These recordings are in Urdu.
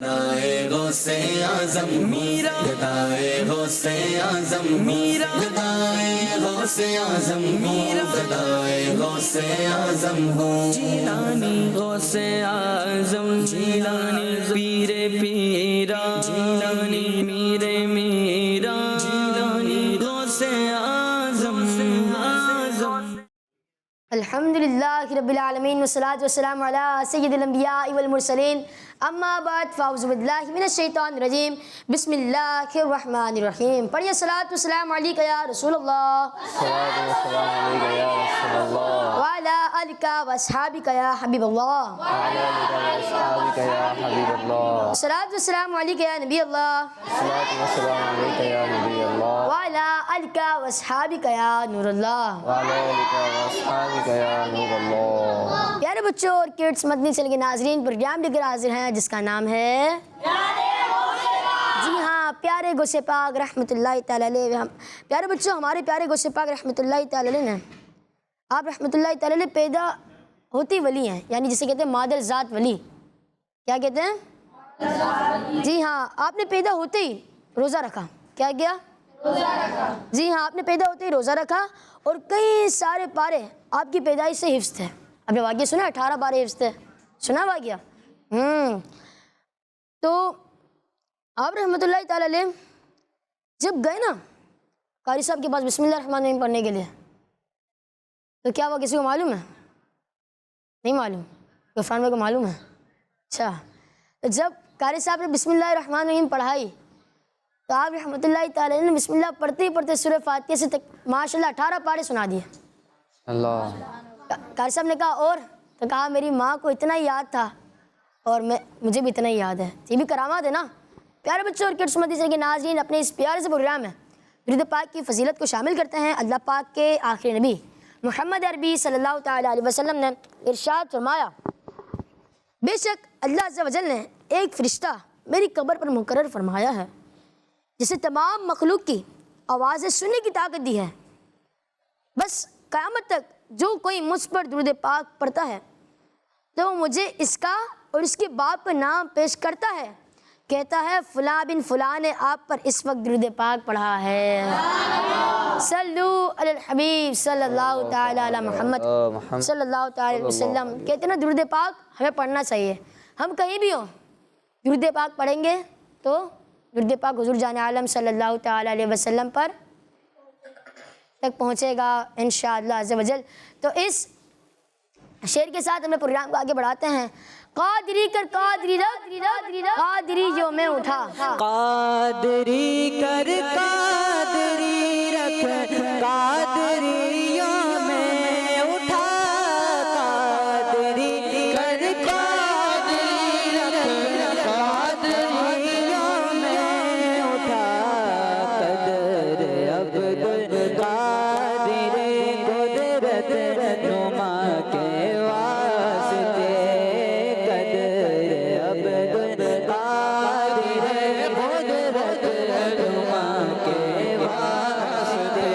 گدائے غوث اعظم میرا، گدائے غوث اعظم میرا، گدائے غوث اعظم میرا، گدائے غوث اعظم ہو جیلانی غوث اعظم جیلانی پیر پیرا جیلانی میرے میرا جیلانی غوث اعظم الحمدللہ رب العالمین والصلاة والسلام علی سید الانبیاء والمرسلین اما بعد فاعوذ باللہ من الشیطان الرجیم بسم اللہ الرحمن الرحیم پڑھیے صلاۃ والسلام علیکہ یا رسول اللہ وعلی آلک واصحابک یا حبیب اللہ صلاۃ والسلام علیکہ یا نبی اللہ وعلی آلک واصحابک یا نور اللہ۔ پیارے بچوں اور کڈس مدنی چینل کے ناظرین، پروگرام لے کر حاضر ہیں جس کا نام ہے جی ہاں پیارے غوث پاک رحمۃ اللہ تعالی علیہ۔ پیارے بچوں، ہمارے پیارے غوث پاک رحمۃ اللہ تعالی علیہ نے آپ رحمۃ اللہ تعالی علیہ پیدا ہوتی ولی ہیں، یعنی جسے کہتے ہیں مادر ذات ولی۔ کیا کہتے ہیں؟ جی ہاں، آپ نے پیدا ہوتے ہی روزہ رکھا۔ کیا کیا؟ جی ہاں، آپ نے پیدا ہوتے ہی روزہ رکھا اور کئی سارے پارے آپ کی پیدائش سے حفظ تھے۔ آپ نے واقعہ سنا 18 پارے حفظ تھے، سنا واقعہ؟ تو آپ رحمۃ اللہ تعالی علیہ جب گئے نا قاری صاحب کے پاس بسم اللہ الرحمن الرحیم پڑھنے کے لیے، تو کیا ہوا؟ کسی کو معلوم ہے؟ نہیں معلوم؟ غفران بھائی کو معلوم ہے؟ اچھا، تو جب قاری صاحب نے بسم اللہ الرحمن الرحیم پڑھائی تو آپ رحمۃ اللہ تعالی علیہ نے بسم اللہ پڑھتے ہی پڑھتے سورہ فاتحہ سے ماشاء اللہ 18 پارے سنا دیے۔ اللہ۔ قاری صاحب نے کہا اور؟ تو کہا میری ماں کو اتنا ہی یاد تھا اور مجھے بھی اتنا ہی یاد ہے۔ یہ بھی کرامات ہے نا۔ پیارے بچوں اور کڈس مدنی چینل کے ناظرین، اپنے اس پیارے سے پروگرام میں درود پاک کی فضیلت کو شامل کرتے ہیں۔ اللہ پاک کے آخری نبی محمد عربی صلی اللہ تعالیٰ علیہ وسلم نے ارشاد فرمایا، بے شک اللہ عز و جل نے ایک فرشتہ میری قبر پر مقرر فرمایا ہے جسے تمام مخلوق کی آوازیں سننے کی طاقت دی ہے۔ بس قیامت تک جو کوئی مجھ پر درود پاک پڑھتا ہے تو مجھے اس کا اور اس کے باپ کا نام پیش کرتا ہے، کہتا ہے فلاں بن فلاں نے آپ پر اس وقت درود پاک پڑھا ہے۔ صلو علی الحبیب صلی اللہ تعالیٰ علی محمد صلی اللہ تعالیٰ علیہ وسلم۔ کہتے ہیں نا درود پاک ہمیں پڑھنا چاہیے۔ ہم کہیں بھی ہوں درود پاک پڑھیں گے تو درود پاک حضور جان عالم صلی اللہ تعالیٰ علیہ وسلم پر تک پہنچے گا انشاءاللہ عز و جل۔ تو اس شعر کے ساتھ ہم پروگرام کو آگے بڑھاتے ہیں۔ قادری کر قادری رکھ قادری جو میں اٹھا، قادری کر قادری رکھ قادریوں میں اٹھا، قادری کر قادری رکھ قادریوں میں اٹھا، قدر عبد القادر قدرت نما کے واسطے، قدر عبد القادر قدرت نما کے واسطے۔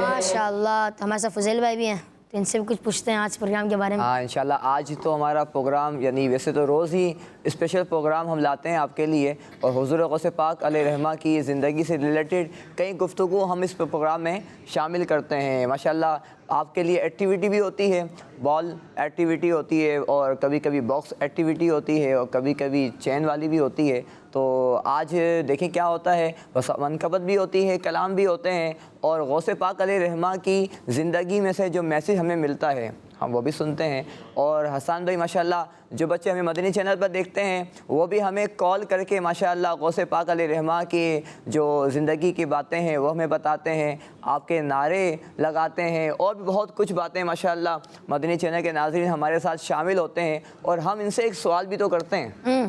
ماشاءاللہ۔ تو ہمارے ساتھ فضیل بھائی بھی ہیں، تو ان سے بھی کچھ پوچھتے ہیں آج پروگرام کے بارے میں۔ ہاں انشاءاللہ آج تو ہمارا پروگرام، یعنی ویسے تو روز ہی اسپیشل پروگرام ہم لاتے ہیں آپ کے لیے، اور حضور غوث پاک علیہ رحمہ کی زندگی سے ریلیٹڈ کئی گفتگو ہم اس پروگرام میں شامل کرتے ہیں۔ ماشاءاللہ آپ کے لیے ایکٹیویٹی بھی ہوتی ہے، بال ایکٹیویٹی ہوتی ہے، اور کبھی کبھی باکس ایکٹیویٹی ہوتی ہے، اور کبھی کبھی چین والی بھی ہوتی ہے۔ تو آج دیکھیں کیا ہوتا ہے، بس منقبت بھی ہوتی ہے، کلام بھی ہوتے ہیں، اور غوث پاک علیہ رحمہ کی زندگی میں سے جو میسیج ہمیں ملتا ہے ہم وہ بھی سنتے ہیں۔ اور حسان بھائی ماشاءاللہ جو بچے ہمیں مدنی چینل پر دیکھتے ہیں وہ بھی ہمیں کال کر کے ماشاءاللہ غوث پاک علیہ رحمہ کی جو زندگی کی باتیں ہیں وہ ہمیں بتاتے ہیں، آپ کے نعرے لگاتے ہیں، اور بھی بہت کچھ باتیں ماشاءاللہ مدنی چینل کے ناظرین ہمارے ساتھ شامل ہوتے ہیں، اور ہم ان سے ایک سوال بھی تو کرتے ہیں،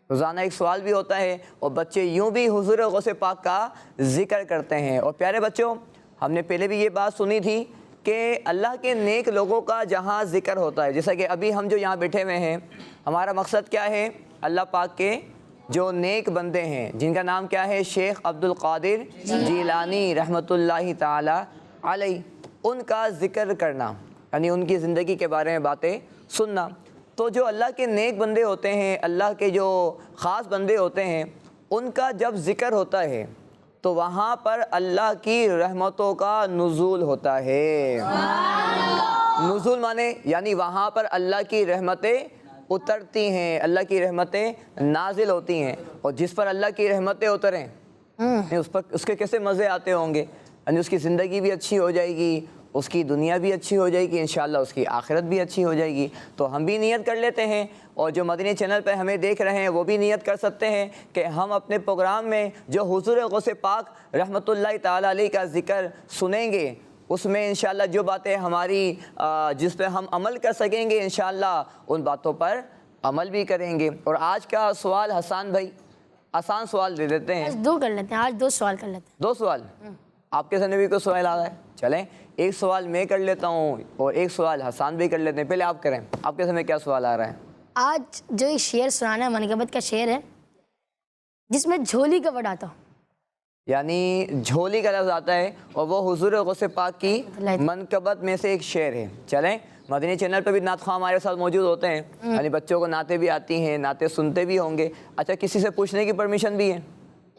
روزانہ ایک سوال بھی ہوتا ہے، اور بچے یوں بھی حضور غوث پاک کا ذکر کرتے ہیں۔ اور پیارے بچوں، ہم نے پہلے بھی یہ بات سنی تھی کہ اللہ کے نیک لوگوں کا جہاں ذکر ہوتا ہے، جیسا کہ ابھی ہم جو یہاں بیٹھے ہوئے ہیں، ہمارا مقصد کیا ہے؟ اللہ پاک کے جو نیک بندے ہیں جن کا نام کیا ہے؟ شیخ عبد القادر جیلانی رحمۃ اللہ تعالی علیہ، ان کا ذکر کرنا، یعنی ان کی زندگی کے بارے میں باتیں سننا۔ تو جو اللہ کے نیک بندے ہوتے ہیں، اللہ کے جو خاص بندے ہوتے ہیں، ان کا جب ذکر ہوتا ہے تو وہاں پر اللہ کی رحمتوں کا نزول ہوتا ہے۔ نزول مانے یعنی وہاں پر اللہ کی رحمتیں اترتی ہیں، اللہ کی رحمتیں نازل ہوتی ہیں، اور جس پر اللہ کی رحمتیں اتریں اس کے کیسے مزے آتے ہوں گے، یعنی اس کی زندگی بھی اچھی ہو جائے گی، اس کی دنیا بھی اچھی ہو جائے گی، انشاءاللہ اس کی آخرت بھی اچھی ہو جائے گی۔ تو ہم بھی نیت کر لیتے ہیں، اور جو مدنی چینل پہ ہمیں دیکھ رہے ہیں وہ بھی نیت کر سکتے ہیں کہ ہم اپنے پروگرام میں جو حضور غوث پاک رحمۃ اللہ تعالیٰ علیہ کا ذکر سنیں گے، اس میں انشاءاللہ جو باتیں ہماری جس پہ ہم عمل کر سکیں گے، انشاءاللہ ان باتوں پر عمل بھی کریں گے۔ اور آج کا سوال حسان بھائی، آسان سوال دے دیتے ہیں، آج 2 کر لیتے ہیں، آج 2 سوال کر لیتے ہیں۔ 2 سوال آپ کے سامنے بھی کوئی سوال آ رہا ہے؟ چلیں ایک سوال میں کر لیتا ہوں اور ایک سوال حسان بھی کر لیتے ہیں۔ پہلے آپ کریں، آپ کے سامنے کیا سوال آ رہا ہے؟ آج جو یہ شعر سنانا ہے منقبت کا شعر ہے جس میں جھولی کا ورڈ آتا ہو، یعنی جھولی کا لفظ آتا ہے، اور وہ حضور غوث پاک کی منقبت میں سے ایک شعر ہے۔ چلیں مدنی چینل پہ بھی نعت خواہ ہمارے ساتھ موجود ہوتے ہیں، یعنی بچوں کو نعتیں بھی آتی ہیں، نعتیں سنتے بھی ہوں گے۔ اچھا کسی سے پوچھنے کی پرمیشن بھی ہے؟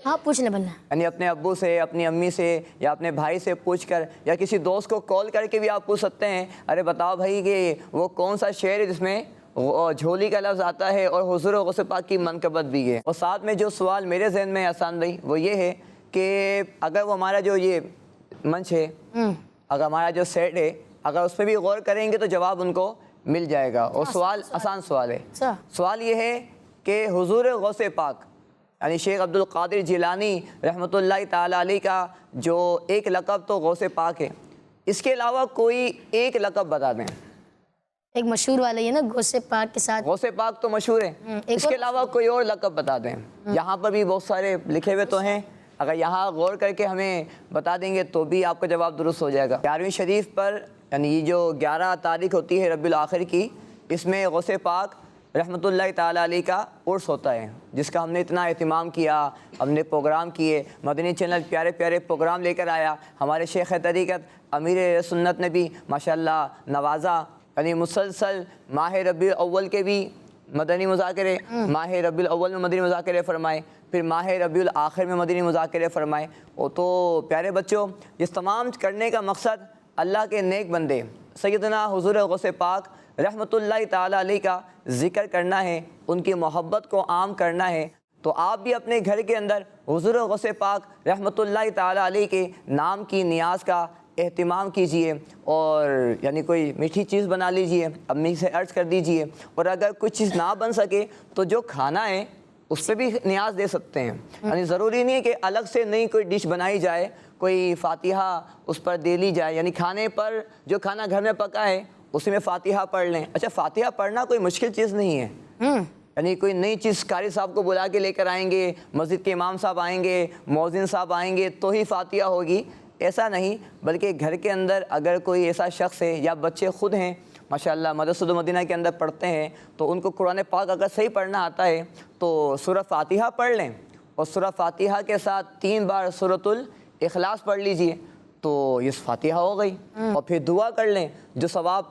ہاں پوچھ لیں بننا، یعنی اپنے ابو سے، اپنی امی سے، یا اپنے بھائی سے پوچھ کر، یا کسی دوست کو کال کر کے بھی آپ پوچھ سکتے ہیں، ارے بتاؤ بھائی کہ وہ کون سا شعر ہے جس میں جھولی کا لفظ آتا ہے اور حضور غوث پاک کی منقبت بھی ہے۔ اور ساتھ میں جو سوال میرے ذہن میں آسان بھائی وہ یہ ہے کہ اگر وہ ہمارا جو یہ منچ ہے، اگر ہمارا جو سیٹ ہے، اگر اس پہ بھی غور کریں گے تو جواب ان کو مل جائے گا۔ اور سوال آسان سوال ہے، سوال یہ ہے کہ حضور غوث پاک یعنی شیخ عبد القادر جیلانی رحمۃ اللہ تعالیٰ علیہ کا جو ایک لقب تو غوث پاک ہے، اس کے علاوہ کوئی ایک لقب بتا دیں۔ ایک مشہور والا یہ نا غوث پاک کے ساتھ، غوث پاک تو مشہور ہے، اس کے علاوہ کوئی اور لقب بتا دیں۔ یہاں پر بھی بہت سارے لکھے ہوئے تو ہیں، اگر یہاں غور کر کے ہمیں بتا دیں گے تو بھی آپ کا جواب درست ہو جائے گا۔ 11ویں شریف پر یعنی یہ جو 11 تاریخ ہوتی ہے ربیع الاخر کی، اس میں غوث پاک رحمۃ اللہ تعالیٰ علیہ کا عرس ہوتا ہے، جس کا ہم نے اتنا اہتمام کیا، ہم نے پروگرام کیے، مدنی چینل پیارے پیارے پروگرام لے کر آیا، ہمارے شیخ طریقت امیر سنت نے بھی ماشاءاللہ نوازا، یعنی مسلسل ماہ ربیع الاول کے بھی مدنی مذاکرے، ماہ ربیع الاول میں مدنی مذاکرے فرمائے، پھر ماہ ربیع الاخر میں مدنی مذاکرے فرمائے۔ وہ تو پیارے بچوں، اس تمام کرنے کا مقصد اللہ کے نیک بندے سیدنا حضور غوث پاک رحمۃ اللہ تعالیٰ علیہ کا ذکر کرنا ہے، ان کی محبت کو عام کرنا ہے۔ تو آپ بھی اپنے گھر کے اندر حضور غوث پاک رحمۃ اللہ تعالیٰ علیہ کے نام کی نیاز کا اہتمام کیجئے، اور یعنی کوئی میٹھی چیز بنا لیجئے، امی سے عرض کر دیجئے، اور اگر کوئی چیز نہ بن سکے تو جو کھانا ہے اس پہ بھی نیاز دے سکتے ہیں، یعنی ضروری نہیں ہے کہ الگ سے نئی کوئی ڈش بنائی جائے، کوئی فاتحہ اس پر دے لی جائے، یعنی کھانے پر جو کھانا گھر میں پکا ہے اسی میں فاتحہ پڑھ لیں۔ اچھا فاتحہ پڑھنا کوئی مشکل چیز نہیں ہے، یعنی کوئی نئی چیز قاری صاحب کو بلا کے لے کر آئیں گے، مسجد کے امام صاحب آئیں گے، مؤذن صاحب آئیں گے تو ہی فاتحہ ہوگی، ایسا نہیں، بلکہ گھر کے اندر اگر کوئی ایسا شخص ہے یا بچے خود ہیں ماشاءاللہ مدرسۃ المدینہ کے اندر پڑھتے ہیں، تو ان کو قرآن پاک اگر صحیح پڑھنا آتا ہے تو سورہ فاتحہ پڑھ لیں، اور سورہ فاتحہ کے ساتھ 3 بار سورۃ الاخلاص پڑھ لیجئے تو یہ فاتحہ ہو گئی، اور پھر دعا کر لیں، جو ثواب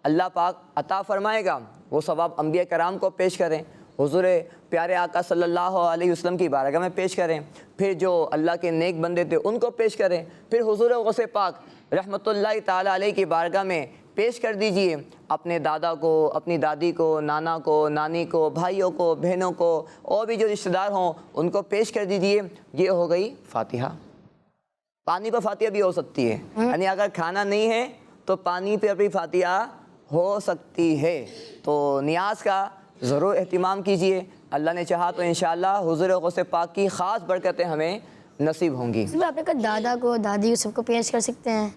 اللہ پاک عطا فرمائے گا وہ ثواب انبیاء کرام کو پیش کریں، حضور پیارے آقا صلی اللہ علیہ وسلم کی بارگاہ میں پیش کریں، پھر جو اللہ کے نیک بندے تھے ان کو پیش کریں، پھر حضور غوث پاک رحمۃ اللہ تعالیٰ علیہ کی بارگاہ میں پیش کر دیجئے، اپنے دادا کو، اپنی دادی کو، نانا کو، نانی کو، بھائیوں کو، بہنوں کو، اور بھی جو رشتہ دار ہوں ان کو پیش کر دیجئے، یہ ہو گئی فاتحہ۔ پانی پر فاتحہ بھی ہو سکتی ہے، یعنی اگر کھانا نہیں ہے تو پانی پہ بھی فاتحہ ہو سکتی ہے۔ تو نیاز کا ضرور اہتمام کیجئے، اللہ نے چاہا تو انشاءاللہ حضور غوث پاک کی خاص برکتیں ہمیں نصیب ہوں گی۔ اس میں آپ نے کہا دادا کو، دادی کو سب کو پیش کر سکتے ہیں،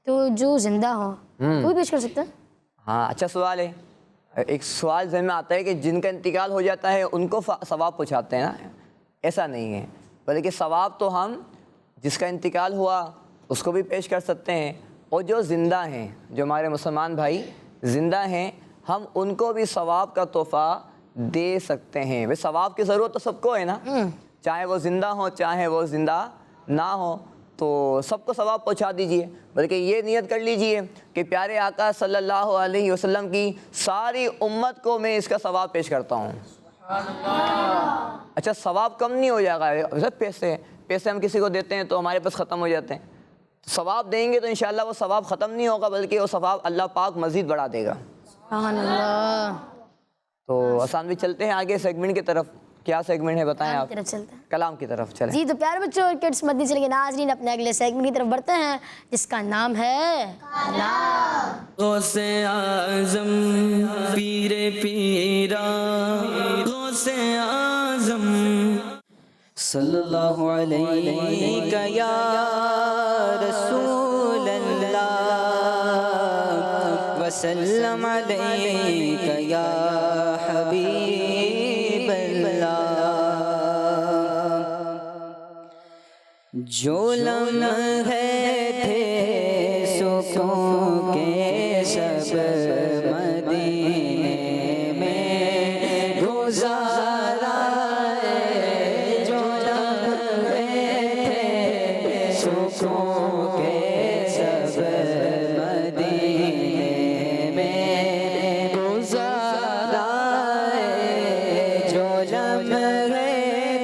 تو جو زندہ ہوں وہ بھی پیش کر سکتے ہیں؟ ہاں اچھا سوال ہے۔ ایک سوال ذہن میں آتا ہے کہ جن کا انتقال ہو جاتا ہے ان کو ثواب پہنچاتے ہیں نا، ایسا نہیں ہے، بلکہ ثواب تو ہم جس کا انتقال ہوا اس کو بھی پیش کر سکتے ہیں، اور جو زندہ ہیں، جو ہمارے مسلمان بھائی زندہ ہیں، ہم ان کو بھی ثواب کا تحفہ دے سکتے ہیں۔ وہ ثواب کی ضرورت تو سب کو ہے نا، چاہے وہ زندہ ہوں چاہے وہ زندہ نہ ہوں، تو سب کو ثواب پہنچا دیجئے، بلکہ یہ نیت کر لیجئے کہ پیارے آقا صلی اللہ علیہ وسلم کی ساری امت کو میں اس کا ثواب پیش کرتا ہوں۔ اچھا ثواب کم نہیں ہو جائے گا، پیسے ہم کسی کو دیتے ہیں تو ہمارے پاس ختم ہو جاتے ہیں، ثواب دیں گے تو انشاءاللہ وہ ثواب ختم نہیں ہوگا، بلکہ وہ ثواب اللہ پاک مزید بڑھا دے گا۔ سبحان اللہ۔ تو آسان بھی چلتے ہیں آگے سیگمنٹ کی طرف۔ کیا سیگمنٹ ہے بتائیں آپ؟ طرف چلتے ہیں کلام کی طرف چلیں۔ جی تو پیارے بچوں اور کڈس مدنی چلیں گے ناظرین، اپنے اگلے سیگمنٹ کی طرف بڑھتے ہیں جس کا نام ہے غوث اعظم پیر پیرا، غوث اعظم صلی اللہ علیہ یا رسول اللہ وسلم علیک یا حبیب اللہ۔ جو لمحے تھے سکون کے سب مدینے میں گزارا ہے، جو لمحے تھے سکون کے سب مدینے میں گزارا ہے، جو لمحے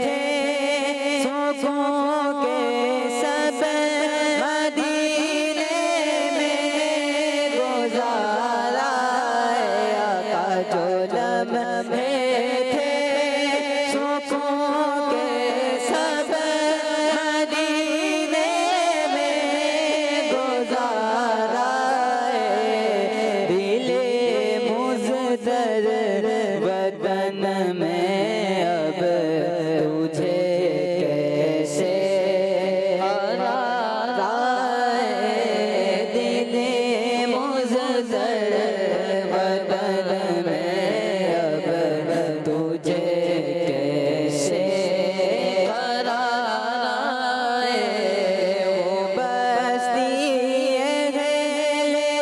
تھے سکون کے سب مدینے میں گزارا ہے، آقا جو لمحے تھے سکون کے سب مدینے میں گزارا ہے، دل مزدر وطن میں اب تجھے کیسے ہراتا ہے، دل مزدر وطن میں اب تجھے کیسے ہراتا ہے، وہ بستی ہے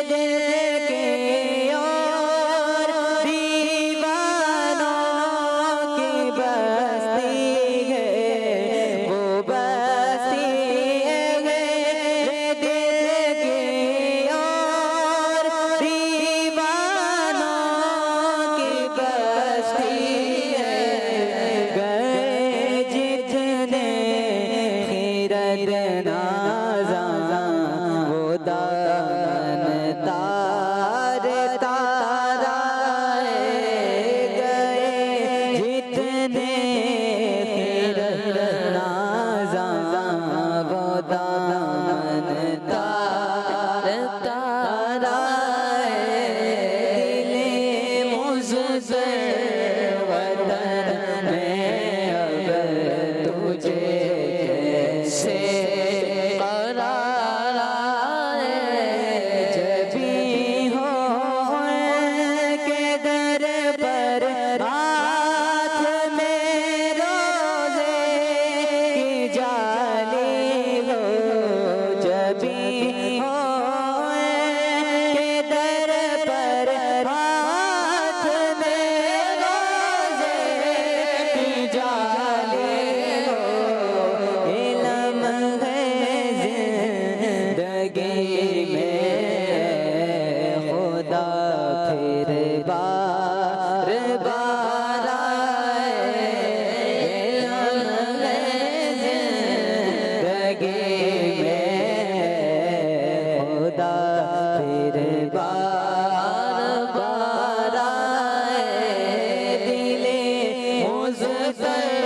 دل کی اور دیوانوں کی بستی ہے، وہ بستی ہے دل کی اور دیوانوں کی بستی ہے، گئے جتنے خیرت نازاں وہ دامن تار تارا ہے، گئے جتنے خیرت نازاں وہ دامن تار تارا ہے، دل مزدر وطن میں اب تجھے کیسے قرار آئے، جب بھی ہو کے در پر ہاتھ میں روزے کی جالی ہو، جب بھی ہو کے در پر ہاتھ میں روزے کی جالی ہو، علم ہے زندگی میں خدا پھر بار بار آئے، علم ہے زندگی میں خدا پھر بار بار آئے، دل مزدر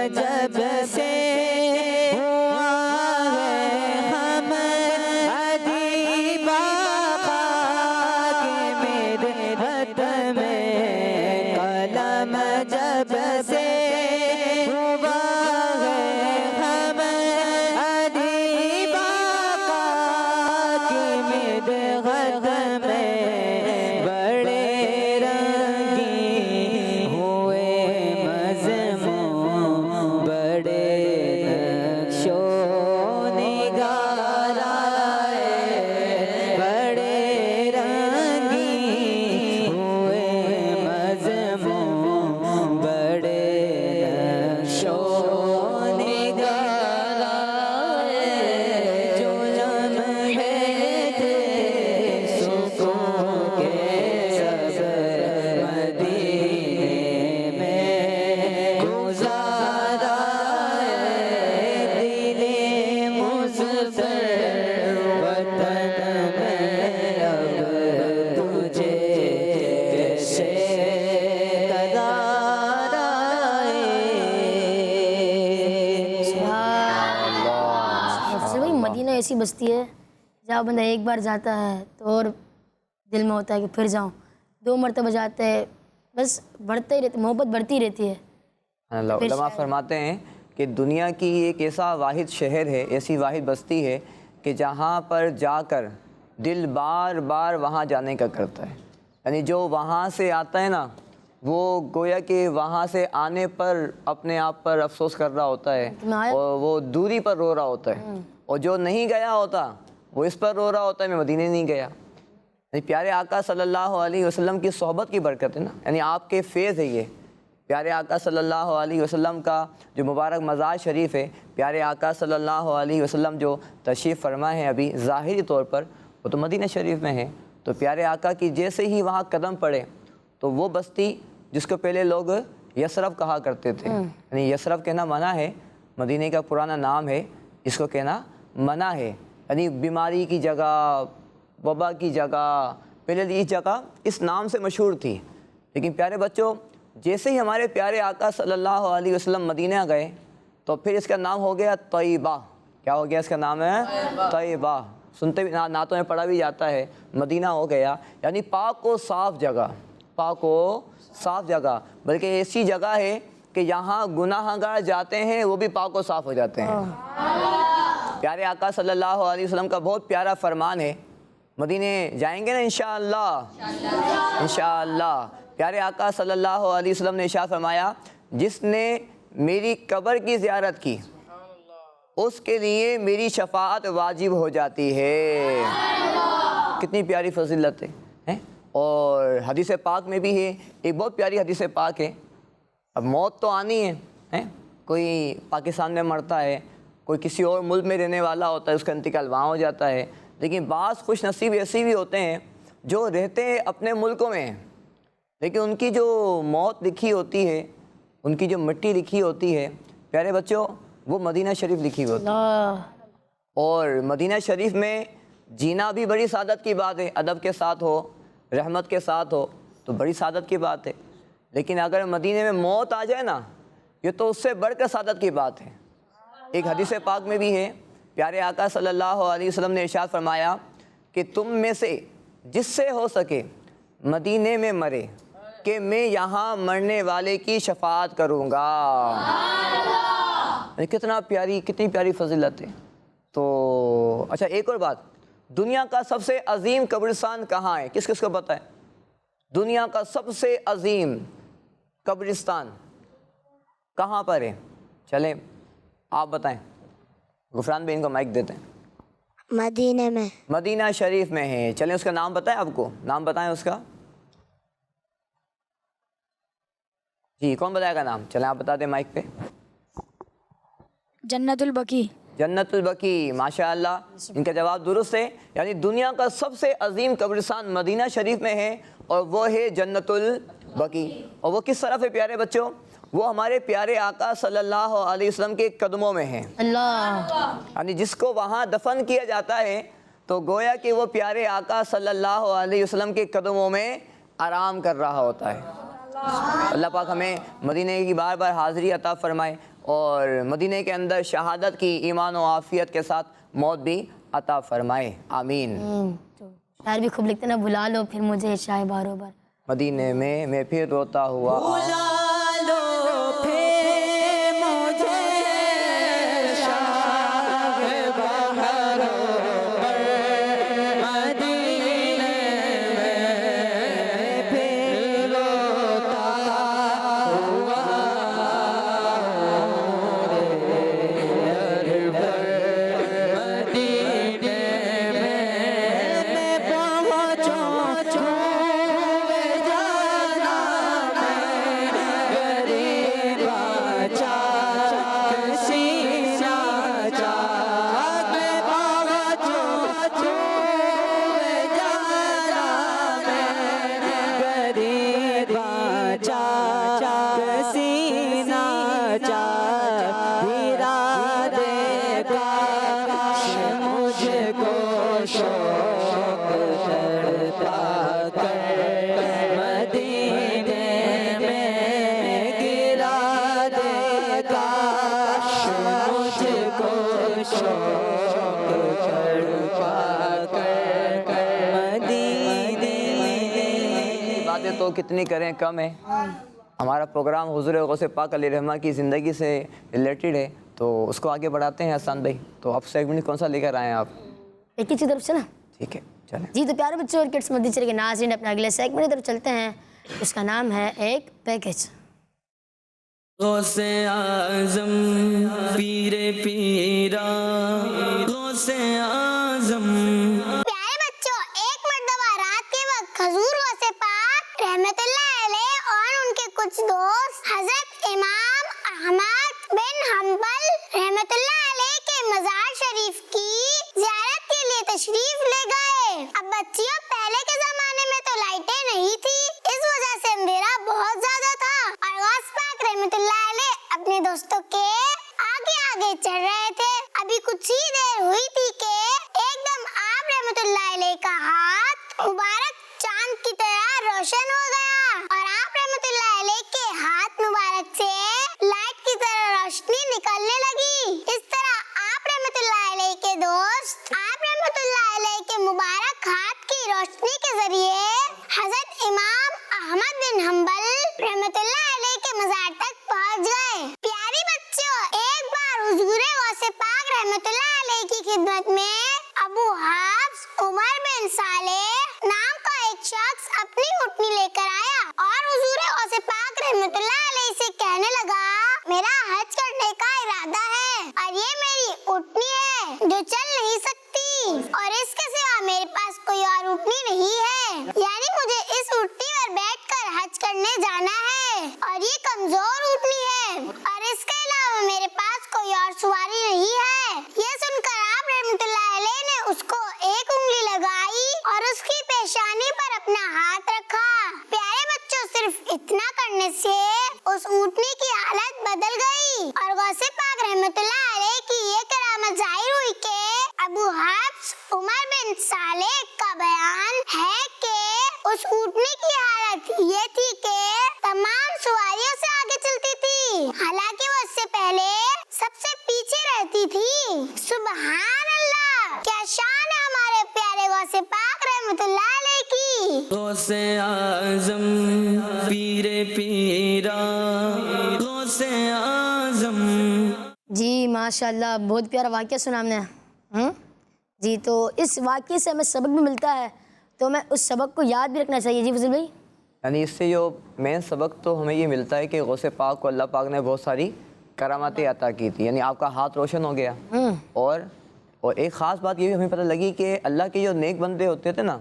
جب سے ہوا ہے ہم ادیب خاک میرے ہاتھ میں قلم جب سے ہوا ہے ہم ادیب خاک میرے ہاتھ میں بڑے رنگین ہوئے مضمون بڑے نقش و نگار بڑے رنگین ہوئے مضمون بڑے نقش و نگار جو لمحے تھے سکون کے سب مدینے میں گزارا دل مضطر وطن میں اب تجھے کیسے قرار افضل بھائی مدینہ ایسی بستی ہے جہاں بندہ ایک بار جاتا ہے تو اور دل میں ہوتا ہے کہ پھر جاؤں، 2 مرتبہ جاتا ہے بس بڑھتا ہی رہتا، محبت بڑھتی رہتی ہے۔ اللہ علماء فرماتے ہیں کہ دنیا کی ایک ایسا واحد شہر ہے، ایسی واحد بستی ہے کہ جہاں پر جا کر دل بار بار وہاں جانے کا کرتا ہے، یعنی جو وہاں سے آتا ہے نا وہ گویا کہ وہاں سے آنے پر اپنے آپ پر افسوس کر رہا ہوتا ہے اور وہ دوری پر رو رہا ہوتا ہے، اور جو نہیں گیا ہوتا وہ اس پر رو رہا ہوتا ہے میں مدینے نہیں گیا۔ یعنی پیارے آقا صلی اللہ علیہ وسلم کی صحبت کی برکت ہے نا، یعنی آپ کے فیض ہے یہ، پیارے آقا صلی اللہ علیہ وسلم کا جو مبارک مزار شریف ہے، پیارے آقا صلی اللہ علیہ وسلم جو تشریف فرما ہے ابھی ظاہری طور پر وہ تو مدینہ شریف میں ہے، تو پیارے آقا کی جیسے ہی وہاں قدم پڑے تو وہ بستی جس کو پہلے لوگ یثرب کہا کرتے تھے، یعنی یثرب کہنا منع ہے، مدینہ کا پرانا نام ہے، اس کو کہنا منع ہے، یعنی بیماری کی جگہ، وبا کی جگہ، پہلے یہ جگہ اس نام سے مشہور تھی، لیکن پیارے بچوں جیسے ہی ہمارے پیارے آقا صلی اللہ علیہ وسلم مدینہ گئے تو پھر اس کا نام ہو گیا طیبہ۔ کیا ہو گیا؟ اس کا نام ہے طیبہ، سنتے بھی نعتوں میں پڑھا بھی جاتا ہے، مدینہ ہو گیا، یعنی پاک و صاف جگہ، پاک و صاف جگہ، بلکہ ایسی جگہ ہے کہ یہاں گناہ گار جاتے ہیں وہ بھی پاک و صاف ہو جاتے ہیں۔ پیارے آقا صلی اللہ علیہ وسلم کا بہت پیارا فرمان ہے، مدینے جائیں گے نا انشاءاللہ، انشاءاللہ۔ پیارے آقا صلی اللہ علیہ وسلم نے ارشاد فرمایا جس نے میری قبر کی زیارت کی اس کے لیے میری شفاعت واجب ہو جاتی ہے۔ کتنی پیاری فضیلت ہے، اور حدیث پاک میں بھی ہے، ایک بہت پیاری حدیث پاک ہے، اب موت تو آنی ہے، کوئی پاکستان میں مرتا ہے، کوئی کسی اور ملک میں رہنے والا ہوتا ہے، اس کا انتقال وہاں ہو جاتا ہے، لیکن بعض خوش نصیب ایسی بھی ہوتے ہیں جو رہتے ہیں اپنے ملکوں میں لیکن ان کی جو موت لکھی ہوتی ہے، ان کی جو مٹی لکھی ہوتی ہے، پیارے بچوں وہ مدینہ شریف لکھی ہوتی ہے، اور مدینہ شریف میں جینا بھی بڑی سعادت کی بات ہے، ادب کے ساتھ ہو، رحمت کے ساتھ ہو تو بڑی سعادت کی بات ہے، لیکن اگر مدینے میں موت آ جائے نا یہ تو اس سے بڑھ کر سعادت کی بات ہے۔ ایک حدیث پاک میں بھی ہے، پیارے آقا صلی اللہ علیہ وسلم نے ارشاد فرمایا کہ تم میں سے جس سے ہو سکے مدینے میں مرے کہ میں یہاں مرنے والے کی شفاعت کروں گا۔ کتنی پیاری فضیلت ہے۔ تو اچھا ایک اور بات، دنیا کا سب سے عظیم قبرستان کہاں ہے؟ کس کس کو پتہ ہے؟ دنیا کا سب سے عظیم قبرستان کہاں پر ہے؟ چلیں آپ بتائیں، غفران بھائی ان کو مائک دیتے ہیں۔ مدینہ میں، مدینہ شریف میں ہے، چلیں اس کا نام بتائیں، آپ کو نام بتائیں اس کا، جی کون بتائے گا نام؟ چلیں آپ بتا دیں مائک پہ۔ جنت البقیع۔ جنت البقیع، ماشاءاللہ ان کا جواب درست ہے، یعنی دنیا کا سب سے عظیم قبرستان مدینہ شریف میں ہے اور وہ ہے جنت البقیع، اور وہ کس طرف ہے پیارے بچوں؟ وہ ہمارے پیارے آقا صلی اللہ علیہ وسلم کے قدموں میں ہیں، اللہ، یعنی جس کو وہاں دفن کیا جاتا ہے تو گویا کہ وہ پیارے آقا صلی اللہ علیہ وسلم کے قدموں میں آرام کر رہا ہوتا ہے۔ اللہ پاک ہمیں مدینے کی بار بار حاضری عطا فرمائے اور مدینہ کے اندر شہادت کی ایمان و عافیت کے ساتھ موت بھی عطا فرمائے، آمین۔ تو شاعر بھی خوب لکھتے نا، بھلا لو پھر مجھے شاہ بارو بار، مدینے میں پھر روتا ہوا باتیں تو کتنی کریں کم ہے۔ ہمارا پروگرام حضور غوث پاک علیہ رحمہ کی زندگی سے ریلیٹڈ ہے، تو اس کو آگے بڑھاتے ہیں حسان بھائی۔ تو آپ سیگمنٹ کون سا لے کر آئے ہیں آپ؟ ایک ہی طرف سے نا، ٹھیک ہے چلیں جی۔ تو پیارے بچوں اور کڈس مدنی چینل کے ناظرین، اپنے اگلے سیگمنٹ کی طرف چلتے ہیں، اس کا نام ہے ایک پیکج۔ غوث اعظم پیر پیرا، غوث اعظم۔ پیارے بچوں، ایک مرتبہ رات کے وقت حضور غوث پاک رحمت اللہ علیہ اور ان کے کچھ دوست حضرت امام احمد بن حنبل رحمت اللہ علیہ کے مزار شریف کی زیارت کے لیے تشریف لے گئے۔ اب بچیوں، پہلے کے زمانے میں تو لائٹیں نہیں تھی، اس وجہ سے اندھیرا بہت زیادہ تھا، اور غوث پاک رحمت اللہ علیہ اپنے دوستوں کے آگے آگے چل رہے تھے۔ ابھی کچھ ہی دیر ہوئی تھی کہ ایک دم آپ رحمت اللہ علیہ کا ہاتھ مبارک چاند کی طرح روشن ہو گیا، اور آپ رحمت اللہ علیہ کے ہاتھ مبارک سے لائٹ کی طرح روشنی نکلنے لگی۔ اس طرح آپ رحمت اللہ علیہ کے دوست آپ رحمت اللہ علیہ کے مبارک ہاتھ کی روشنی کے ذریعے حضرت امام احمد بن حنبل رحمت اللہ علیہ کے مزار تک پہنچ گئے۔ پیاری بچوں، ایک بار حضور غوث پاک رحمت اللہ علیہ کی خدمت میں ابو حفص عمر بن صالح نام کا ایک شخص اپنی اونٹنی لے کر آیا، اور حضور غوث پاک رحمت اللہ علیہ سے کہنے لگا، میرا حج کرنے کا ارادہ ہے، اور یہ میری اونٹنی ہے جو چل نہیں سکتی، اور اس کے سوا میرے پاس کوئی اور اونٹنی نہیں ہے، یعنی مجھے اس اونٹنی پر بیٹھ کر حج کرنے جانا ہے، اور یہ کمزور اونٹنی ہے، اور اس کے علاوہ میرے پاس کوئی اور سواری نہیں ہے۔ یہ سن کر آپ رحمت اللہ علیہ نے اس کو ایک انگلی لگائی اور اس کی پیشانی پر اپنا ہاتھ رکھا۔ پیارے بچوں، صرف اتنا کرنے سے اس اونٹنی کی حالت بدل گئی، اور غوث پاک رحمت اللہ علیہ کی یہ کرامت ظاہر ہوئی کہ ابو حفص عمر بن صالح کا بیان ہے کہ اس اونٹنی کی حالت یہ تھی کہ تمام سواریوں سے آگے چلتی تھی، حالانکہ وہ اس سے پہلے سب سے پیچھے رہتی تھی۔ سبحان اللہ، کیا شان ہے ہمارے پیارے غوث پاک رحمت اللہ علیہ کی۔ غوث اعظم پیر پیرا، غوث اعظم۔ جی ماشاءاللہ، بہت پیارا واقعہ سنا ہم نے۔ جی، تو اس واقعے سے ہمیں سبق بھی ملتا ہے، تو ہمیں اس سبق کو یاد بھی رکھنا چاہیے۔ جی فضل بھائی۔ یعنی اس سے جو مین سبق تو ہمیں یہ ملتا ہے کہ غوث پاک کو اللہ پاک نے بہت ساری کرامتیں عطا کی تھی، یعنی آپ کا ہاتھ روشن ہو گیا، اور ایک خاص بات یہ بھی ہمیں پتہ لگی کہ اللہ کے جو نیک بندے ہوتے تھے نا،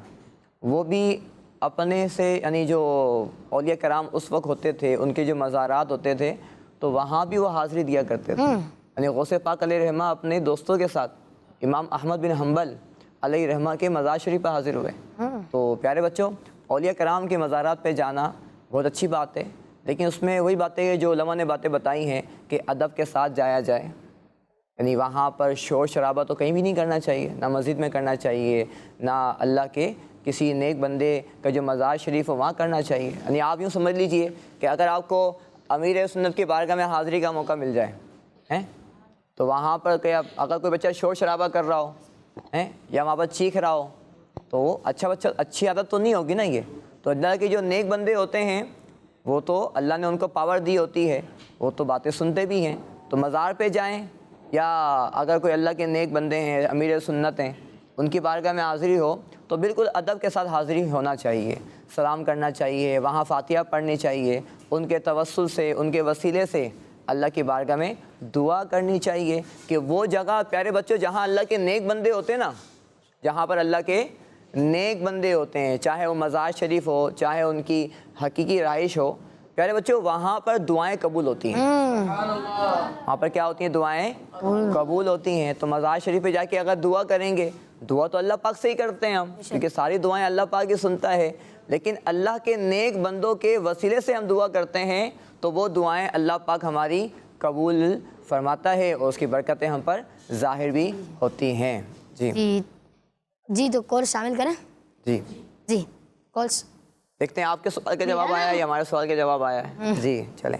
وہ بھی اپنے سے، یعنی جو اولیاء کرام اس وقت ہوتے تھے، ان کے جو مزارات ہوتے تھے، تو وہاں بھی وہ حاضری دیا کرتے تھے۔ یعنی غوث پاک علیہ رحمہ اپنے دوستوں کے ساتھ امام احمد بن حنبل علیہ رحمہ کے مزار شریف پر حاضر ہوئے۔ تو پیارے بچوں، اولیاء کرام کے مزارات پہ جانا بہت اچھی بات ہے، لیکن اس میں وہی باتیں جو علماء نے باتیں بتائی ہیں کہ ادب کے ساتھ جایا جائے، یعنی وہاں پر شور شرابہ تو کہیں بھی نہیں کرنا چاہیے، نہ مسجد میں کرنا چاہیے، نہ اللہ کے کسی نیک بندے کا جو مزار شریف ہے وہاں کرنا چاہیے۔ یعنی آپ یوں سمجھ لیجئے کہ اگر آپ کو امیر سنت کی بارگاہ میں حاضری کا موقع مل جائے ہیں تو وہاں پر کہ اگر کوئی بچہ شور شرابہ کر رہا ہو ہیں یا وہاں پر چیخ رہا ہو تو وہ اچھا بچہ اچھی عادت تو نہیں ہوگی نا یہ. تو اللہ کے جو نیک بندے ہوتے ہیں وہ تو اللہ نے ان کو پاور دی ہوتی ہے, وہ تو باتیں سنتے بھی ہیں. تو مزار پہ جائیں یا اگر کوئی اللہ کے نیک بندے ہیں, امیر سنت ہیں, ان کی بارگاہ میں حاضری ہو تو بالکل ادب کے ساتھ حاضری ہونا چاہیے, سلام کرنا چاہیے, وہاں فاتحہ پڑھنی چاہیے, ان کے توسل سے ان کے وسیلے سے اللہ کی بارگاہ میں دعا کرنی چاہیے کہ وہ جگہ پیارے بچوں جہاں اللہ کے نیک بندے ہوتے ہیں نا, جہاں پر اللہ کے نیک بندے ہوتے ہیں, چاہے وہ مزار شریف ہو چاہے ان کی حقیقی رہائش ہو, پیارے بچوں وہاں پر دعائیں قبول ہوتی ہیں. وہاں پر کیا ہوتی ہیں؟ دعائیں قبول ہوتی ہیں. تو مزار شریف پہ جا کے اگر دعا کریں گے, دعا تو اللہ پاک سے ہی کرتے ہیں ہم, کیونکہ ساری دعائیں اللہ پاک ہی سنتا ہے, لیکن اللہ کے نیک بندوں کے وسیلے سے ہم دعا کرتے ہیں تو وہ دعائیں اللہ پاک ہماری قبول فرماتا ہے اور اس کی برکتیں ہم پر ظاہر بھی ہوتی ہیں. جی تو کال شامل کریں. جی کالس دیکھتے ہیں آپ کے سوال کا جواب آیا ہے یا ہمارے سوال کا جواب آیا ہے. جی چلیں.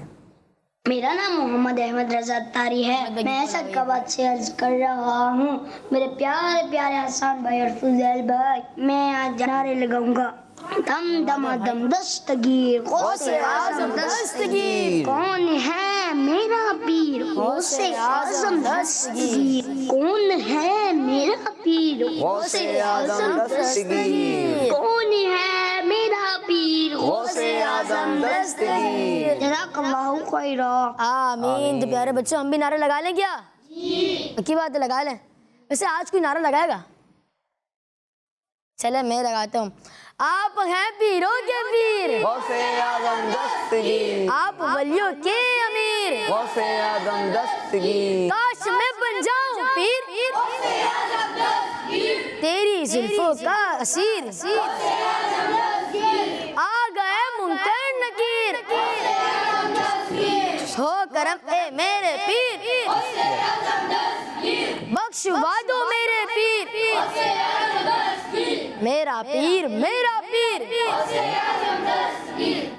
میرا نام محمد احمد رضا تاری ہے, میں اسدآباد سے عرض کر رہا ہوں. میرے پیارے پیارے حسان بھائی اور فضیل بھائی, میں آج نعرے لگاؤں گا. دم دم دم دستگیر غوث اعظم دستگیر, کون ہے میرا پیر غوث اعظم دستگیر, کون ہے میرا پیر غوث اعظم دستگیر, کون ہے میرا پیر غوث اعظم دستگیر. جزاک اللہ خیرا. آمین. تو پیارے بچوں ہم بھی نعرے لگا لیں کیا؟ پکی بات ہے, لگا لیں. ویسے آج کوئی نعرہ لگائے گا؟ چلے میں لگاتا ہوں. آپ ہیں پیروں کے پیر غوث اعظم دستگیر, آپ ولیوں کے امیر, غوث اعظم دستگیر, کاش میں بن جاؤں پیر تیری زلفوں کا اسیر. آ گئے منکر نکیر, ہو کرم اے میرے پیر, بخشوا دو میرے پیر, میرا پیر میرا پیر,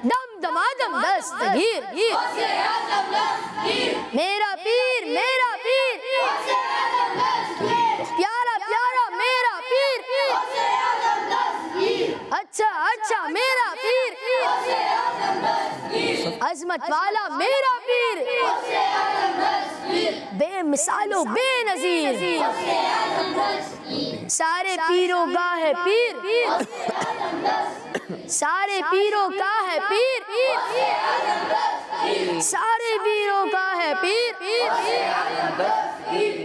دم دمادم دستگیر, میرا پیر میرا پیر, پیارا پیارا میرا پیر, اچھا اچھا میرا پیر, عظمت والا میرا پیر, بے مثال و بے نظیر, سارے پیروں کا ہے پیر, سارے پیروں کا ہے پیر, سارے پیروں کا ہے پیر,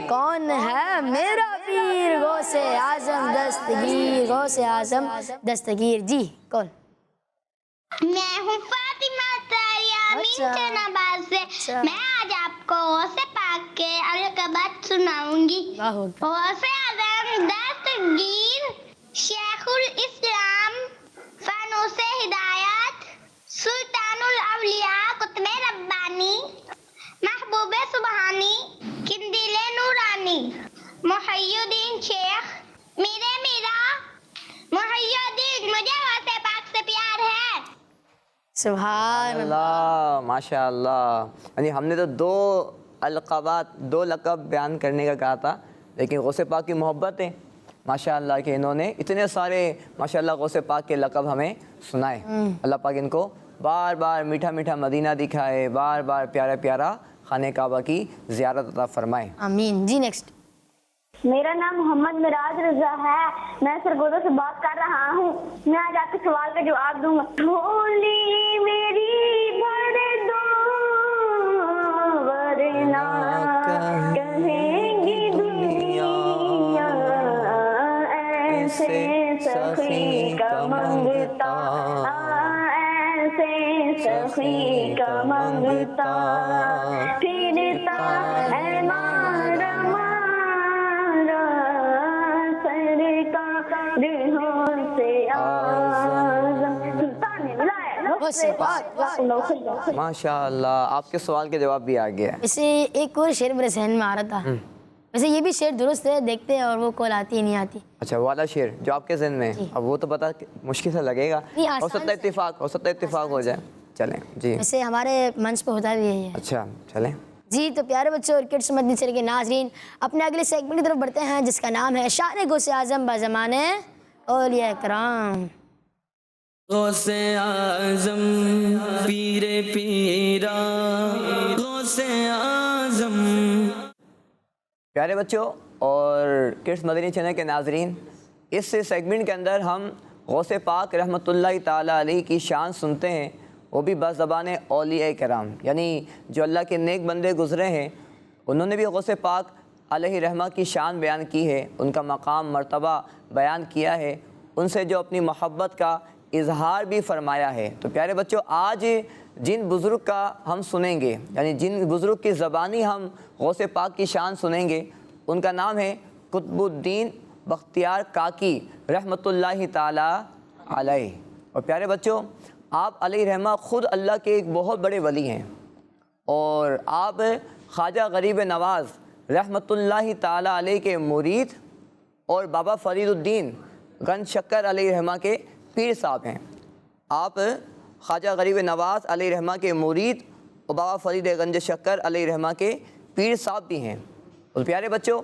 کون ہے میرا پیر غوث اعظم دستگیر, غوث اعظم دستگیر. جی کون؟ میں ہوں فاطمہ تاری امین چناباد سے. میں آج آپ کو غوث پاک کے القابات سناؤں گی. غوث اعظم دستگیر شیخ الاسلام فانوس ہدایت سلطان الاولیاء قطب ربانی محبوب سبحانی قندیل نورانی محی الدین شیخ میرا محی الدین. مجھے غوث پاک سے پیار ہے. سبحان اللہ, ماشاء اللہ. یعنی ہم نے تو دو القابات, دو لقب بیان کرنے کا کہا تھا, لیکن غوث پاک کی محبت ہے ماشاء اللہ کہ انہوں نے اتنے سارے ماشاء اللہ غوث پاک کے لقب ہمیں سنائے. اللہ پاک ان کو بار بار میٹھا میٹھا مدینہ دکھائے, بار بار پیارا پیارا خانہ کعبہ کی زیارت عطا فرمائے. آمین. جی نیکسٹ. میرا نام محمد مراج رضا ہے, میں سرگودا سے بات کر رہا ہوں. میں آج آپ کے سوال کا جواب دوں گا. جھولی میری بھر دو ورنہ کہیں گی دنیا ایسے سخی کا منگتا, ایسے سخی کا منگتا, پھرتا ہے مارا ماشاء اللہ. آپ کے سوال کے جواب بھی آ گیا. اسے ایک اور شعر میرے ذہن میں آ رہا تھا, ویسے یہ بھی شعر درست ہے, دیکھتے ہیں اور وہ کال آتی ہی نہیں آتی. اچھا والا شعر جو آپ کے ذہن میں ہے, اب وہ تو پتا مشکل سے لگے گا, ہو سکتا ہے اتفاق ہو جائے. چلیں جی. ویسے ہمارے منچ پہ ہوتا بھی یہی ہے. اچھا چلیں جی تو پیارے بچوں اور کڈس مدنی چینل کے ناظرین، اپنے اگلے سیگمنٹ کی طرف بڑھتے ہیں جس کا نام ہے شان غوث اعظم بزمانہ اولیاء کرام۔ غوث اعظم پیر پیرا غوث اعظم۔ پیارے بچوں اور کڈس مدنی چینل کے ناظرین، اس سیگمنٹ کے اندر ہم غوث پاک رحمۃ اللہ تعالیٰ علیہ کی شان سنتے ہیں، وہ بھی بزبان اولیاء کرام، یعنی جو اللہ کے نیک بندے گزرے ہیں انہوں نے بھی غوث پاک علیہ رحمہ کی شان بیان کی ہے، ان کا مقام مرتبہ بیان کیا ہے، ان سے جو اپنی محبت کا اظہار بھی فرمایا ہے۔ تو پیارے بچوں، آج جن بزرگ کا ہم سنیں گے، یعنی جن بزرگ کی زبانی ہم غوث پاک کی شان سنیں گے، ان کا نام ہے قطب الدین بختیار کاکی رحمۃ اللہ تعالیٰ علیہ۔ اور پیارے بچوں، آپ علیہ رحمہ خود اللہ کے ایک بہت بڑے ولی ہیں، اور آپ خواجہ غریب نواز رحمۃ اللہ تعالیٰ علیہ کے مرید اور بابا فرید الدین گنج شکر علیہ رحمہ کے پیر صاحب ہیں۔ آپ خواجہ غریب نواز علیہ رحمہ کے مرید اور بابا فرید گنج شکر علیہ رحمہ کے پیر صاحب بھی ہیں۔ اور پیارے بچوں،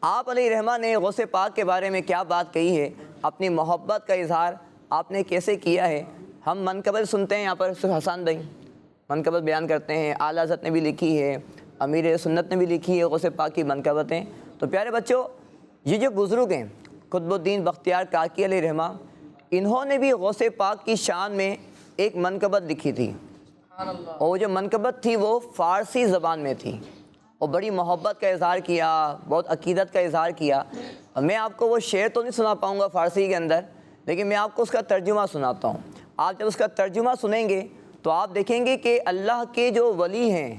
آپ علیہ رحمہ نے غوث پاک کے بارے میں کیا بات کہی ہے، اپنی محبت کا اظہار آپ نے کیسے کیا ہے، ہم منقبت سنتے ہیں۔ یہاں پر حسان بھائی منقبت بیان کرتے ہیں، اعلیٰ حضرت نے بھی لکھی ہے، امیر سنت نے بھی لکھی ہے غوث پاک کی منقبتیں۔ تو پیارے بچوں، یہ جو بزرگ ہیں قطب الدین بختیار کاکی علیہ رحمہ، انہوں نے بھی غوث پاک کی شان میں ایک منقبت لکھی تھی، اور وہ جو منقبت تھی وہ فارسی زبان میں تھی، اور بڑی محبت کا اظہار کیا، بہت عقیدت کا اظہار کیا۔ میں آپ کو وہ شعر تو نہیں سنا پاؤں گا فارسی کے اندر، لیکن میں آپ کو اس کا ترجمہ سناتا ہوں۔ آپ جب اس کا ترجمہ سنیں گے تو آپ دیکھیں گے کہ اللہ کے جو ولی ہیں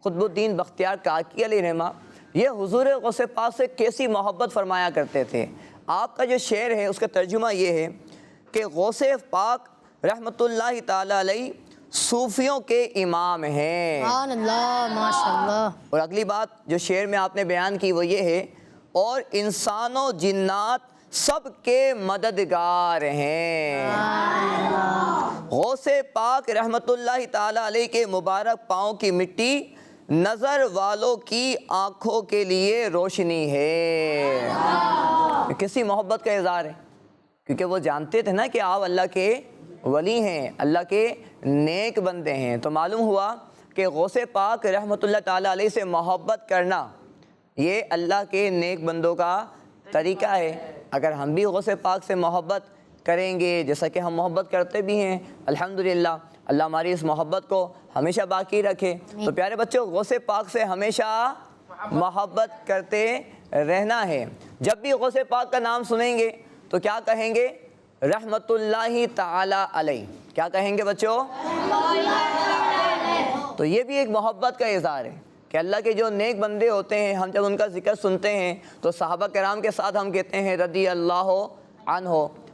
قطب الدین بختیار کاکی علیہ رحمہ، یہ حضور غوث پاک سے کیسی محبت فرمایا کرتے تھے۔ آپ کا جو شعر ہے اس کا ترجمہ یہ ہے کہ غوث پاک رحمۃ اللہ تعالیٰ علیہ صوفیوں کے امام ہیں۔ سبحان اللہ، ماشاء اللہ۔ اور اگلی بات جو شعر میں آپ نے بیان کی وہ یہ ہے، اور انسان و جنات سب کے مددگار ہیں۔ غوث پاک رحمۃ اللہ تعالیٰ علیہ کے مبارک پاؤں کی مٹی نظر والوں کی آنکھوں کے لیے روشنی ہے۔ کسی محبت کا اظہار ہے، کیونکہ وہ جانتے تھے نا کہ آپ اللہ کے ولی ہیں، اللہ کے نیک بندے ہیں۔ تو معلوم ہوا کہ غوث پاک رحمۃ اللہ تعالیٰ علیہ سے محبت کرنا یہ اللہ کے نیک بندوں کا طریقہ ہے۔ اگر ہم بھی غوث پاک سے محبت کریں گے، جیسا کہ ہم محبت کرتے بھی ہیں الحمدللہ، اللہ ہماری اس محبت کو ہمیشہ باقی رکھے۔ تو پیارے بچوں، غوث پاک سے ہمیشہ محبت کرتے رہنا ہے۔ جب بھی غوث پاک کا نام سنیں گے تو کیا کہیں گے؟ رحمت اللہ تعالی علیہ۔ کیا کہیں گے بچوں؟ تو یہ بھی ایک محبت کا اظہار ہے کہ اللہ کے جو نیک بندے ہوتے ہیں، ہم جب ان کا ذکر سنتے ہیں تو صحابہ کرام کے ساتھ ہم کہتے ہیں رضی اللہ عنہ،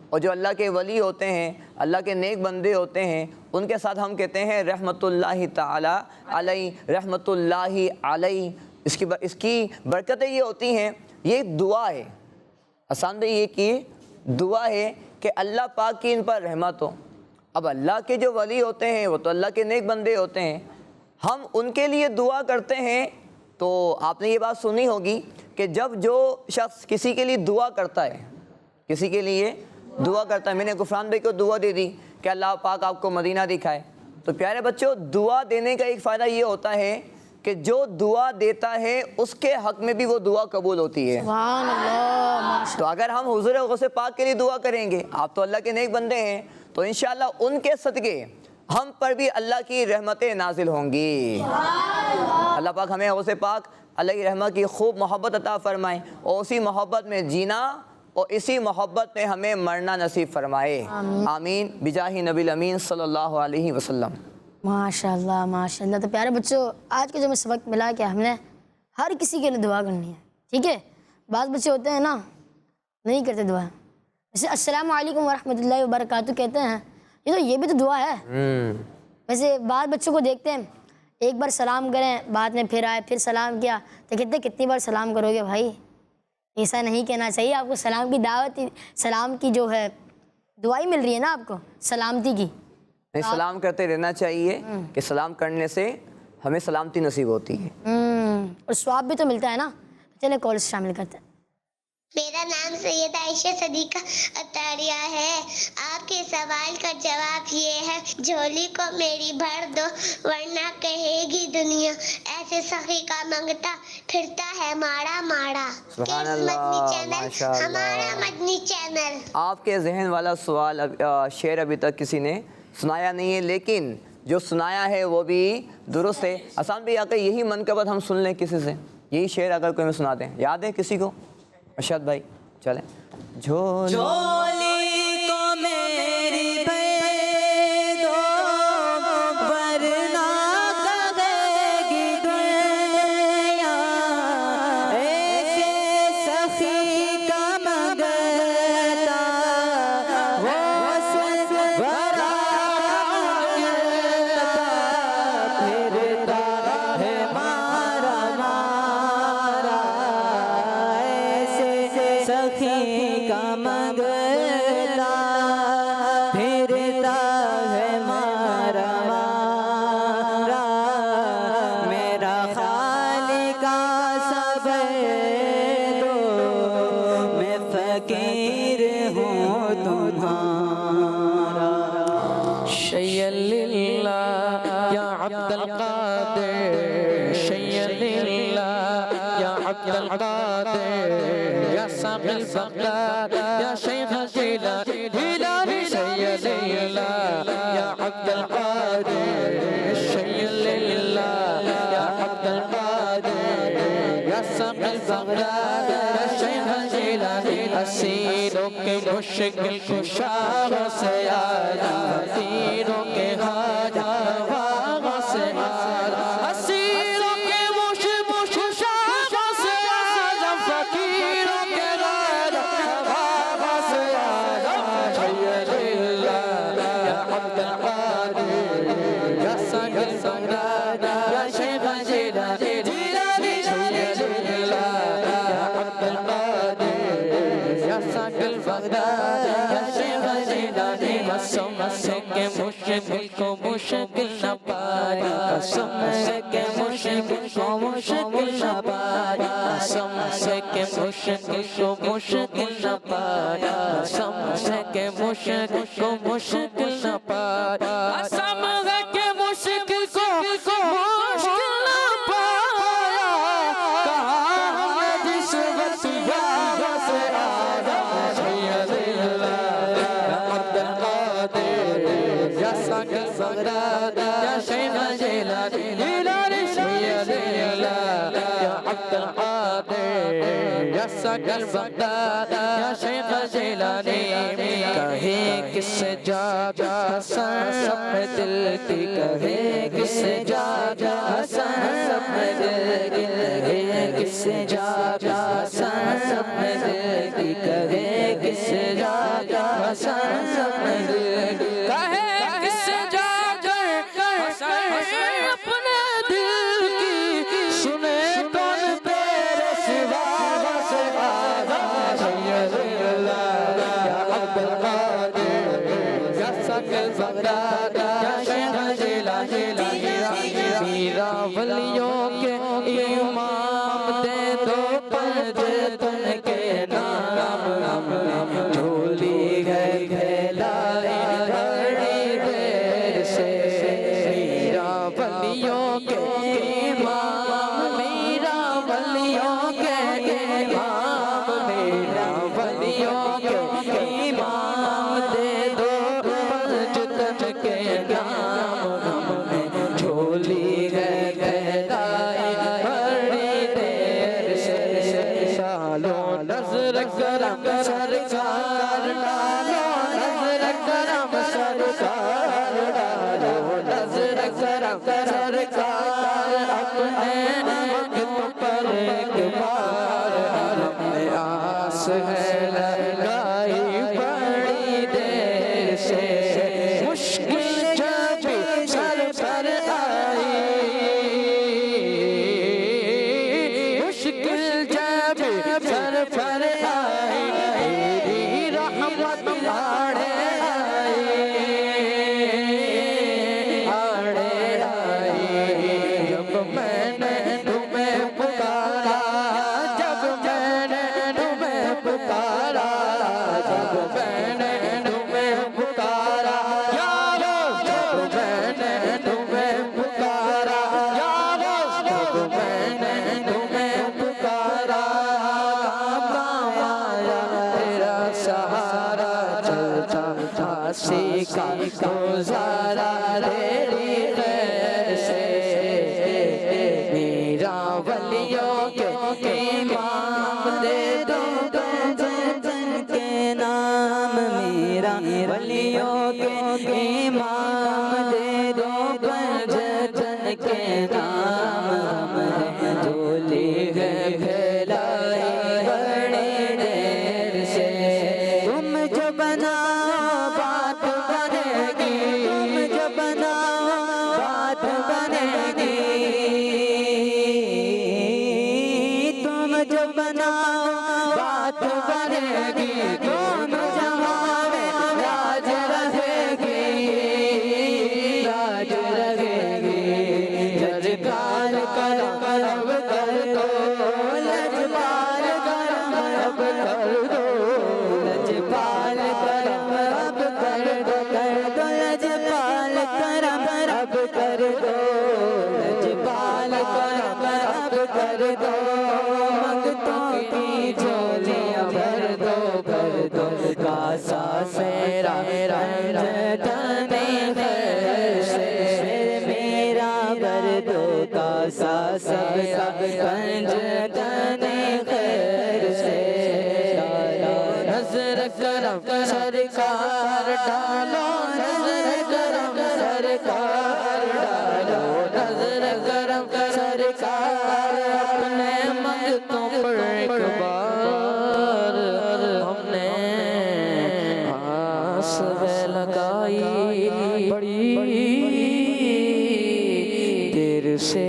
اور جو اللہ کے ولی ہوتے ہیں، اللہ کے نیک بندے ہوتے ہیں، ان کے ساتھ ہم کہتے ہیں رحمت اللہ تعالی علیہ، رحمت اللہ علیہ۔ اس کی برکتیں یہ ہوتی ہیں، یہ ایک دعا ہے حسان بھائی، یہ کی دعا ہے کہ اللہ پاک کی ان پر رحمت ہو۔ اب اللہ کے جو ولی ہوتے ہیں وہ تو اللہ کے نیک بندے ہوتے ہیں، ہم ان کے لیے دعا کرتے ہیں۔ تو آپ نے یہ بات سنی ہوگی کہ جب جو شخص کسی کے لیے دعا کرتا ہے، کسی کے لیے دعا کرتا ہے، میں نے غفران بھائی کو دعا دے دی کہ اللہ پاک آپ کو مدینہ دکھائے، تو پیارے بچوں، دعا دینے کا ایک فائدہ یہ ہوتا ہے کہ جو دعا دیتا ہے اس کے حق میں بھی وہ دعا قبول ہوتی ہے۔ سبحان اللہ۔ تو اگر ہم حضور غوث پاک کے لیے دعا کریں گے، آپ تو اللہ کے نیک بندے ہیں، تو انشاءاللہ ان کے صدقے ہم پر بھی اللہ کی رحمتیں نازل ہوں گی۔ اللہ پاک ہمیں غوث پاک علیہ رحمہ کی خوب محبت عطا فرمائے، اور اسی محبت میں جینا اور اسی محبت میں ہمیں مرنا نصیب فرمائے، آمین بجاہ نبی الامین صلی اللہ علیہ وسلم۔ ماشاء اللہ، ماشاء اللہ۔ تو پیارے بچوں، آج کا جو ہمیں سبق ملا کہ ہم نے ہر کسی کے لیے دعا کرنی ہے، ٹھیک ہے؟ بعض بچے ہوتے ہیں نا نہیں کرتے دعا، جیسے السلام علیکم ورحمۃ اللہ وبرکاتہ کہتے ہیں، یہ بھی تو دعا ہے۔ ویسے بعض بچوں کو دیکھتے ہیں ایک بار سلام کریں، بعد میں پھر آئے، پھر سلام کیا، تو کہتے ہیں کتنی بار سلام کرو گے بھائی؟ ایسا نہیں کہنا چاہیے، آپ کو سلام کی دعوت، سلام کی جو ہے دعائی مل رہی ہے نا آپ کو، سلامتی کی۔ سلام کرتے رہنا چاہیے کہ سلام کرنے سے ہمیں سلامتی نصیب ہوتی ہے۔ اور ثواب بھی تو ملتا ہے نا۔ چلیں کالز شامل کرتے ہیں۔ میرا نام سید عائشہ صدیقہ عطاریہ ہے۔ آپ کے سوال کا جواب یہ ہے، جھولی کو میری بھر دو ورنہ کہے گی دنیا ایسے سخی کا منگتا پھرتا ہے ماڑا ماڑا۔ سبحان کیس اللہ، مدنی چینل ماشاء اللہ۔ ہمارا مدنی چینل۔ آپ کے ذہن والا سوال شعر ابھی تک کسی نے سنایا نہیں ہے، لیکن جو سنایا ہے وہ بھی درست ہے۔ آسان بھی آ کے یہی منقبت ہم سن لیں کسی سے، یہی شعر اگر کوئی ہمیں سناتے ہیں، یاد ہے کسی کو؟ ارشاد بھائی چلیں۔ جھولی کو میری بھر دو ورنہ کہے گی دنیا ایسے سخی کا منگتا وہ ورا پھرتا ہے مارا مارا ایسے سخی کا منگتا پھرتا ہے مارا مارا میرا خالق کا صبر دو میں فقیر ہوں تمہارا۔ شيئا لله يا عبد القادر، شيئا لله يا عبد القادر، يا ساقي البغداد يا شيخ الجيلاني، شيئا لله يا عبد القادر، شيئا لله يا عبد القادر، يا ساقي البغداد يا شيخ الجيلاني، اسیروں کے مشکل کشا سے آیا، فقیروں کے حاجہ روا سے آیا، اسیروں کے مشکل کشا سے آیا، فقیروں کے حاجہ روا سے آیا۔ شیئا للہ یا عبد القادر، یا ساقی البغداد یا شیخ الجیلانی، شیئا للہ یا عبد القادر، یا ساقی البغداد یا شیخ الجیلانی، قسم سے کہ مشکل کو مشکل نہ پایا، قسم سے کہ مشکل کو مشکل نہ پایا، قسم سے کہ مشکل کو مشکل نہ پایا، قسم سے کہ مشکل کو مشکل نہ پایا، قسم ہے کہ مشکل کو مشکل نہ پایا، کہاں ہم نے جس وقت یہاں سے آیا۔ شیئا للہ یا عبد القادر، یا ساقی البغداد یا شیخ الجیلانی، شیئا للہ یا عبد القادر، یا ساقی البغداد یا شیخ الجیلانی، کہے کس سے جا حسن اپنے دل کی، کہے کس سے جا حسن اپنے دل کی، کہے کس سے جا حسن اپنے دل کی، کہے کس سے جا حسن اپنے دل کی، کہے کس سے جا حسن اپنے دل کی، سنے کون تیرے سوا سے آیا۔ شیئا للہ یا عبد القادر، یا ساقی البغداد یا شیخ الجیلانی، میرا ولیوں کے امام دے دو عاشقی کا گزارا تیری خیر سے میرا ولیوں کے امام دے دو جن کے نام میرا ولیوں کے امام دے دو جن کے نام ہمیں جھولی ہے پھیلائی بڑی دیر سے تم جو بناؤ بات بنے گی تم جو بناؤ بات بنے گی تم جو بناؤ بات بنے گی تم جہاں میں راج رہے گی راج رہے گی لجپال کرم اب کر دو لجپال کرم اب کر دو لجپال کرم اب کر دو لجپال کرم اب کر دو لجپال کرم اب کر دو منگتوں کی جھولیاں بھر دو کاسا سیرا رنجتنے خیر سے میرا بھر دو کاسا سب کا رنجتنے خیر سے نظر کرم سرکار ڈالو نظر کرم سرکار ڈالو نظر کرم سرکار اپنے منگتوں پر ایک بار ہم نے آس لگائی بڑی دیر سے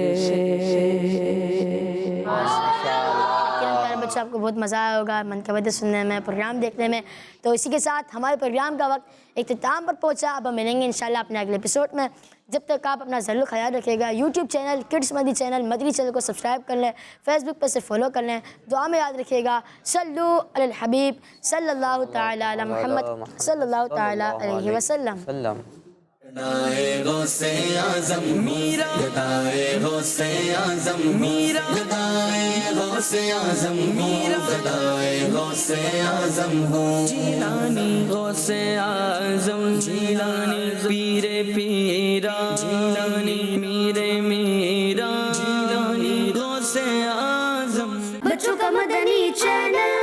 بچہ آپ کو بہت مزہ آیا ہوگا منقبتیں سننے میں پروگرام دیکھنے میں تو اسی کے ساتھ ہمارے پروگرام کا وقت اختتام پر پہنچا اب ہم ملیں گے انشاءاللہ اپنے اگلے ایپیسوڈ میں جب تک آپ اپنا ضرور خیال رکھیے گا یوٹیوب چینل کڈس مدنی چینل مدنی چینل کو سبسکرائب کر لیں فیس بک پر سے فالو کر لیں دعا میں یاد رکھیے گا صلو علی الحبیب صلی اللہ تعالی علی محمد صلی اللہ تعالی علیہ وسلم گدائے غوث اعظم میرا گدائے غوث اعظم میرا گدائے غوث اعظم میرا گدائے غوث اعظم ہوں جیلانی غوث اعظم جیلانی پیر پیرا جیلانی میرے میرا جیلانی غوث اعظم بچوں کا مدنی چینل